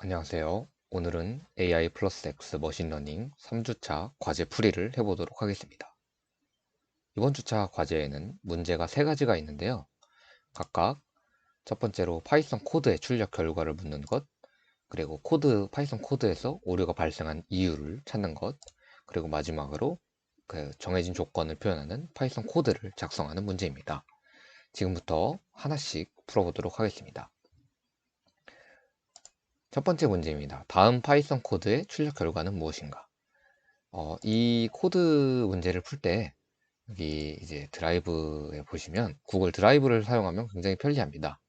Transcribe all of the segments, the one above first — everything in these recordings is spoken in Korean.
안녕하세요. 오늘은 AI 플러스 X 머신러닝 3주차 과제 풀이를 해보도록 하겠습니다. 이번 주차 과제에는 문제가 3가지가 있는데요. 각각 첫 번째로 파이썬 코드의 출력 결과를 묻는 것, 그리고 파이썬 코드에서 오류가 발생한 이유를 찾는 것, 그리고 마지막으로 그 정해진 조건을 표현하는 파이썬 코드를 작성하는 문제입니다. 지금부터 하나씩 풀어보도록 하겠습니다. 첫 번째 문제입니다. 다음 파이썬 코드의 출력 결과는 무엇인가? 이 코드 문제를 풀 때 여기 이제 드라이브에 보시면 구글 드라이브를 사용하면 굉장히 편리합니다.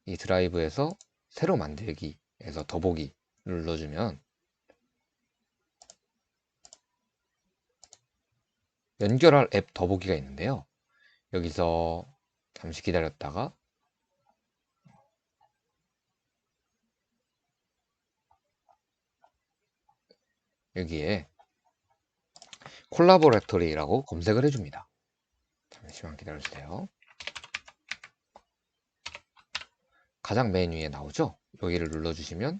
이 드라이브에서 새로 만들기에서 더보기를 눌러주면 연결할 앱 더보기가 있는데요. 여기서 잠시 기다렸다가 여기에 콜라보레터리라고 검색을 해줍니다. 잠시만 기다려주세요. 가장 맨 위에 나오죠? 여기를 눌러주시면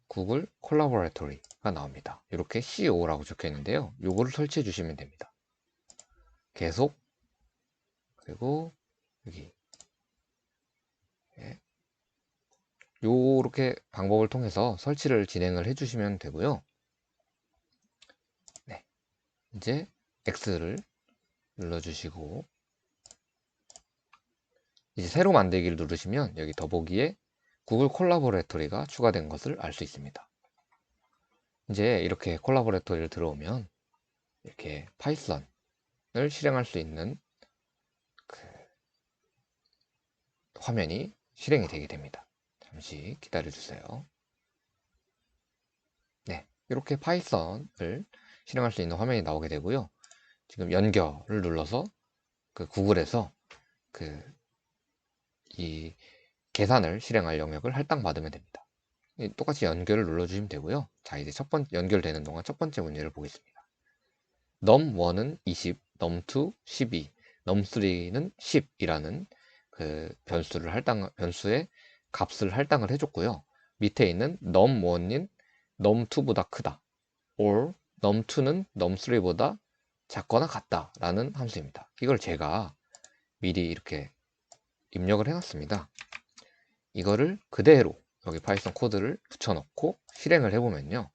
구글 콜라보레터리가 나옵니다. 이렇게 CO라고 적혀 있는데요. 요거를 설치해 주시면 됩니다. 계속, 그리고 여기 요렇게 방법을 통해서 설치를 진행을 해 주시면 되고요. 네, 이제 X를 눌러주시고 이제 새로 만들기를 누르시면 여기 더보기에 구글 콜라보레터리가 추가된 것을 알 수 있습니다. 이제 이렇게 콜라보레터리를 들어오면 이렇게 파이썬을 실행할 수 있는 그 화면이 실행이 되게 됩니다. 잠시 기다려 주세요. 네, 이렇게 파이썬을 실행할 수 있는 화면이 나오게 되고요. 지금 연결을 눌러서 그 구글에서 이 계산을 실행할 영역을 할당받으면 됩니다. 똑같이 연결을 눌러주시면 되고요. 자, 이제 연결되는 동안 첫 번째 문제를 보겠습니다. num1은 20, num2 12, num3는 10이라는 그 변수의 값을 할당을 해줬고요. 밑에 있는 num1인 num2보다 크다, or num2는 num3보다 작거나 같다 라는 함수입니다. 이걸 제가 미리 이렇게 입력을 해놨습니다. 이거를 그대로 여기 파이썬 코드를 붙여넣고 실행을 해보면요.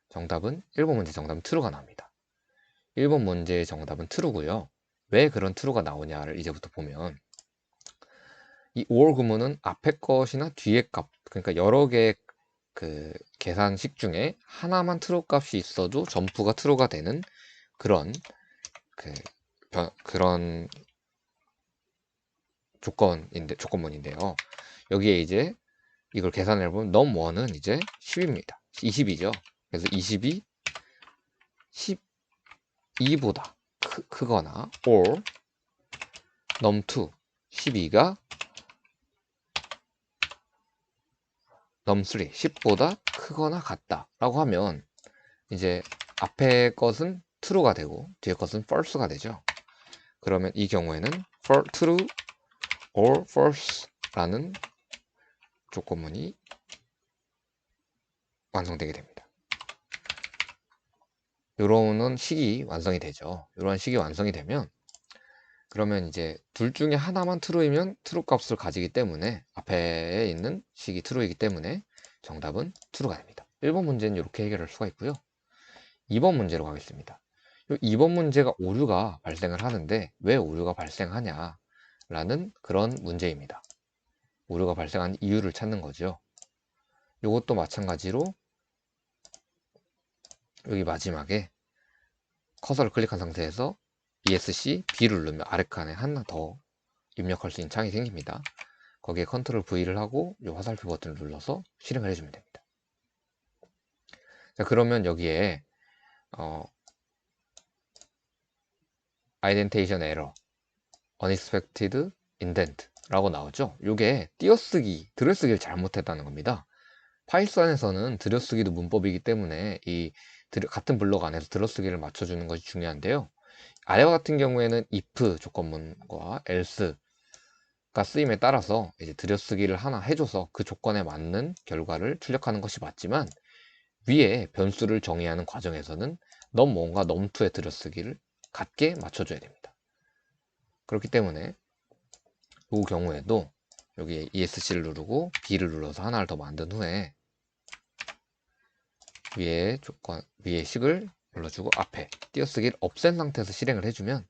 정답은 1번 문제 정답은 true가 나옵니다. 1번 문제의 정답은 true고요. 왜 그런 true가 나오냐를 이제부터 보면 이 or 구문은 앞에 것이나 뒤에 값, 그러니까 여러 개의 그 계산식 중에 하나만 true 값이 있어도 전부가 true가 되는 그런 그런 조건문인데요. 여기에 이제 이걸 계산해 보면 num1은 이제 10입니다. 20이죠. 그래서 20이 12보다 크거나 or num2 12가 num3 10보다 크거나 같다 라고 하면 이제 앞에 것은 true가 되고 뒤에 것은 false가 되죠. 그러면 이 경우에는 true or false 라는 조건문이 완성되게 됩니다. 이런 식이 완성이 되죠. 이런 식이 완성이 되면 그러면 이제 둘 중에 하나만 true이면 true 값을 가지기 때문에 앞에 있는 식이 true이기 때문에 정답은 true가 됩니다. 1번 문제는 이렇게 해결할 수가 있고요. 2번 문제로 가겠습니다. 2번 문제가 오류가 발생을 하는데 왜 오류가 발생하냐 라는 그런 문제입니다. 오류가 발생한 이유를 찾는 거죠. 이것도 마찬가지로 여기 마지막에 커서를 클릭한 상태에서 ESC B를 누르면 아래 칸에 하나 더 입력할 수 있는 창이 생깁니다. 거기에 컨트롤 V를 하고 이 화살표 버튼을 눌러서 실행을 해주면 됩니다. 자, 그러면 여기에 indentation error, unexpected indent 라고 나오죠. 이게 띄어쓰기, 들여쓰기를 잘못했다는 겁니다. 파이썬에서는 들여쓰기도 문법이기 때문에 이 같은 블록 안에서 들여쓰기를 맞춰주는 것이 중요한데요. 아래와 같은 경우에는 if 조건문과 else가 쓰임에 따라서 이제 들여쓰기를 하나 해줘서 그 조건에 맞는 결과를 출력하는 것이 맞지만, 위에 변수를 정의하는 과정에서는 num1과 num2의 들여쓰기를 같게 맞춰줘야 됩니다. 그렇기 때문에 이 경우에도 여기 ESC를 누르고 B를 눌러서 하나를 더 만든 후에 위에 식을 눌러주고 앞에 띄어쓰기를 없앤 상태에서 실행을 해주면,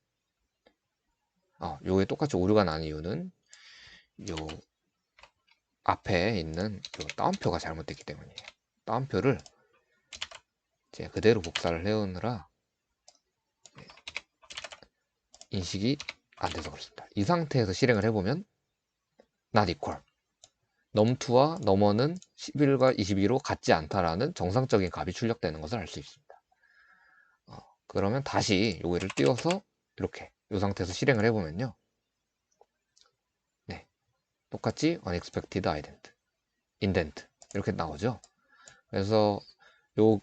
요게 똑같이 오류가 난 이유는 요 앞에 있는 요 따옴표가 잘못됐기 때문이에요. 따옴표를 제가 그대로 복사를 해오느라 인식이 안 돼서 그렇습니다. 이 상태에서 실행을 해보면 not equal, num2와 num1은 11과 22로 같지 않다라는 정상적인 값이 출력되는 것을 알 수 있습니다. 그러면 다시 요거를 띄워서 이렇게 이 상태에서 실행을 해보면요, 네, 똑같이 unexpected indent 이렇게 나오죠. 그래서 요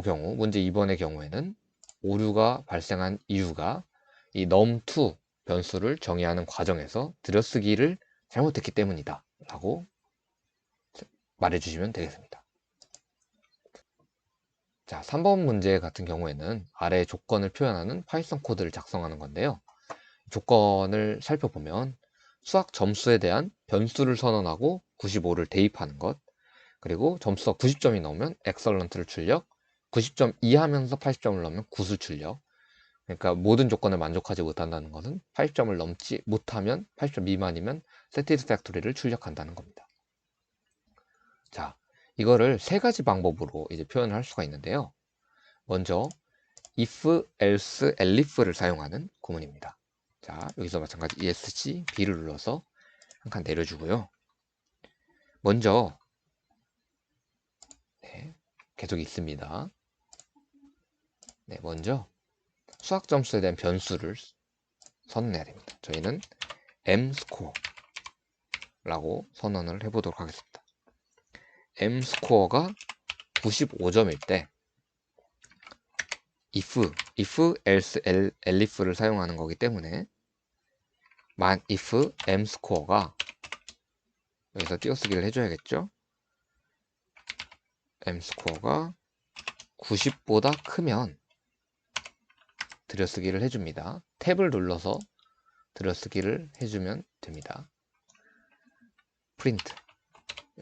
경우 문제 2번의 경우에는 오류가 발생한 이유가 이 num2 변수를 정의하는 과정에서 들여쓰기를 잘못했기 때문이다 라고 말해주시면 되겠습니다. 자, 3번 문제 같은 경우에는 아래 조건을 표현하는 파이썬 코드를 작성하는 건데요. 조건을 살펴보면 수학 점수에 대한 변수를 선언하고 95를 대입하는 것, 그리고 점수가 90점이 나오면 excellent를 출력, 90점 이하면서 80점을 넣으면 굿을 출력. 그러니까 모든 조건을 만족하지 못한다는 것은 80점을 넘지 못하면, 80점 미만이면 satisfactory를 출력한다는 겁니다. 자, 이거를 세 가지 방법으로 이제 표현을 할 수가 있는데요. 먼저 if, else, elif를 사용하는 구문입니다. 자, 여기서 마찬가지 ESC B를 눌러서 한 칸 내려주고요. 먼저 계속 있습니다. 먼저 수학 점수에 대한 변수를 선언해야 됩니다. 저희는 mscore라고 선언을 해보도록 하겠습니다. mscore가 95점일 때 if, else, elif를 사용하는 거기 때문에 if mscore가 여기서 띄어쓰기를 해줘야겠죠. mscore가 90보다 크면 들여쓰기를 해줍니다. 탭을 눌러서 들여쓰기를 해주면 됩니다. print,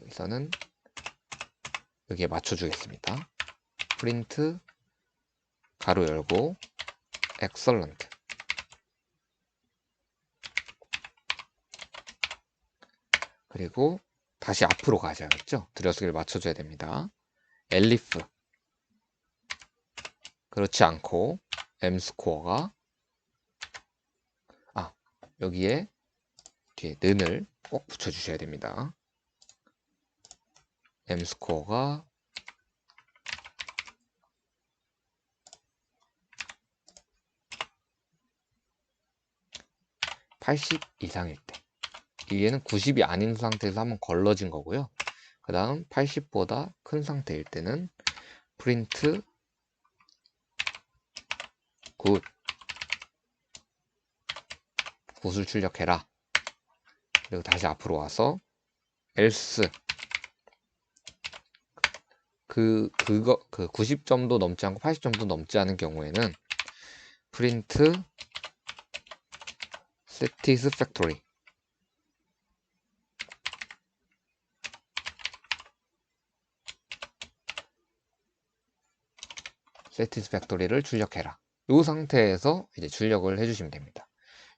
여기서는 여기에 맞춰주겠습니다. print 가로 열고 excellent, 그리고 다시 앞으로 가셔야겠죠. 들여쓰기를 맞춰줘야 됩니다. elif, 그렇지 않고 mscore가 여기에 뒤에 는을 꼭 붙여주셔야 됩니다. mscore가 80 이상일 때, 위에는 90이 아닌 상태에서 한번 걸러진 거고요. 그 다음 80보다 큰 상태일 때는 print good, 굿을 출력해라. 그리고 다시 앞으로 와서 else, 그 90점도 넘지 않고 80점도 넘지 않은 경우에는 print satisfactory, satisfactory를 출력해라. 이 상태에서 이제 출력을 해주시면 됩니다.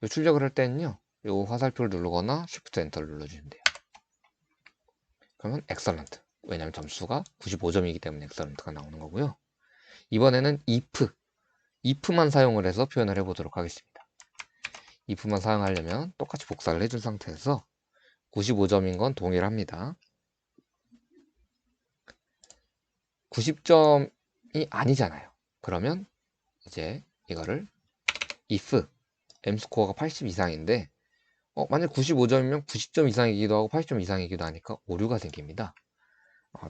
이 출력을 할 때는요, 이 화살표를 누르거나 Shift Enter를 눌러주시면 돼요. 그러면 excellent, 왜냐하면 점수가 95점이기 때문에 excellent가 나오는 거고요. 이번에는 if만 사용을 해서 표현을 해보도록 하겠습니다. if만 사용하려면 똑같이 복사를 해준 상태에서 95점인 건 동일합니다. 90점이 아니잖아요. 그러면 이제 이거를 if mscore가 80 이상인데 만약 95점이면 90점 이상이기도 하고 80점 이상이기도 하니까 오류가 생깁니다.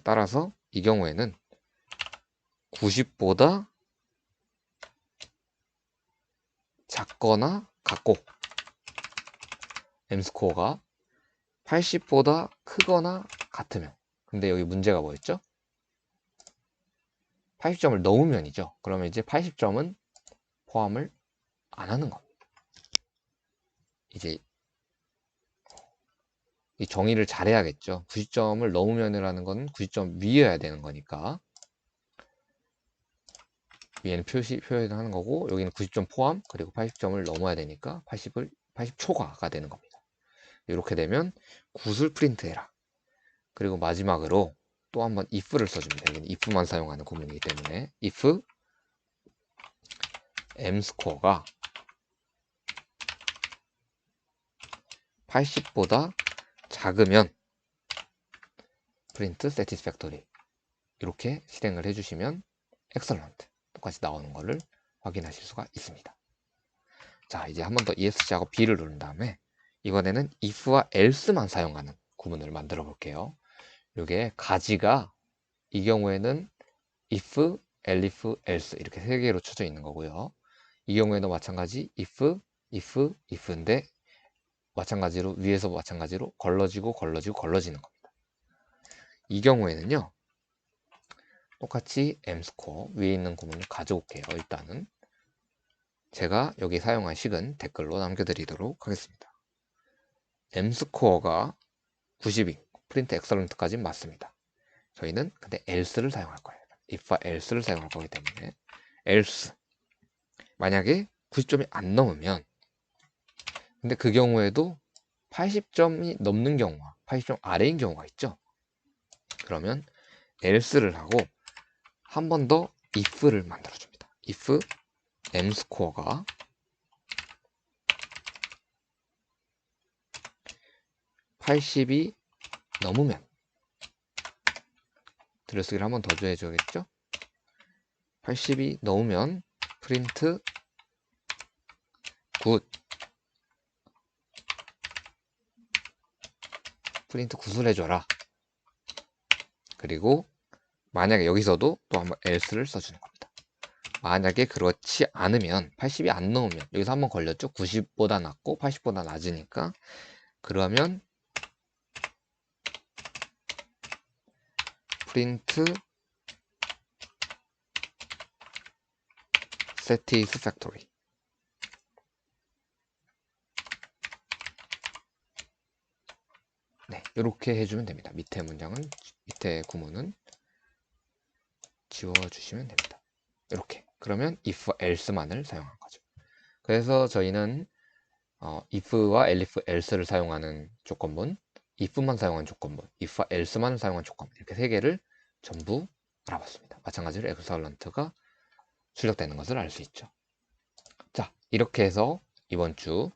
따라서 이 경우에는 90보다 작거나 같고 mscore가 80보다 크거나 같으면. 근데 여기 문제가 뭐였죠? 80점을 넣으면이죠. 그러면 이제 80점은 포함을 안 하는 겁니다. 이제 이 정의를 잘해야겠죠. 90점을 넘으면이라는 건 90점 위여야 되는 거니까 위에는 표현하는 거고 여기는 90점 포함 그리고 80점을 넘어야 되니까 80초가가 되는 겁니다. 이렇게 되면 굿을 프린트해라. 그리고 마지막으로 또 한번 if를 써줍니다. 여기는 if만 사용하는 구문이기 때문에 if m스코어가 80보다 작으면 print satisfactory 이렇게 실행을 해주시면 excellent 똑같이 나오는 것을 확인하실 수가 있습니다. 자, 이제 한 번 더 ESC하고 B를 누른 다음에 이번에는 if와 else만 사용하는 구문을 만들어 볼게요. 이게 가지가 이 경우에는 if, elif, else 이렇게 세 개로 쳐져 있는 거고요. 이 경우에도 마찬가지 if인데 마찬가지로 위에서 마찬가지로 걸러지고 걸러지는 겁니다. 이 경우에는요. 똑같이 m스코어 위에 있는 구문을 가져올게요. 일단은 제가 여기 사용한 식은 댓글로 남겨드리도록 하겠습니다. m스코어가 90이 프린트 엑설런트까지 맞습니다. 저희는 근데 else를 사용할 거예요. if와 else를 사용할 거기 때문에 else 만약에 90점이 안 넘으면 근데 그 경우에도 80점이 넘는 경우와 80점 아래인 경우가 있죠. 그러면 else를 하고 한 번 더 if를 만들어줍니다. if m스코어가 80이 넘으면 들여쓰기를 한 번 더 해줘야겠죠. 80이 넘으면 프린트 굿 프린트 굿을 해줘라. 그리고 만약에 여기서도 또 한번 else를 써주는 겁니다. 만약에 그렇지 않으면 80이 안 넘으면 여기서 한번 걸렸죠. 90보다 낮고 80보다 낮으니까 그러면 프린트 satisfactory 네, 이렇게 해주면 됩니다. 밑에 구문은 지워주시면 됩니다. 이렇게 그러면 if, else만을 사용한 거죠. 그래서 저희는 if와 elif, else를 사용하는 조건문, if만 사용한 조건문, if와 else만을 사용한 조건문 이렇게 세 개를 전부 알아봤습니다. 마찬가지로 excellent가 출력되는 것을 알 수 있죠. 자, 이렇게 해서 이번 주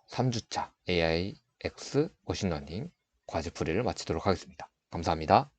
3주차 AIX 머신러닝 과제 풀이를 마치도록 하겠습니다. 감사합니다.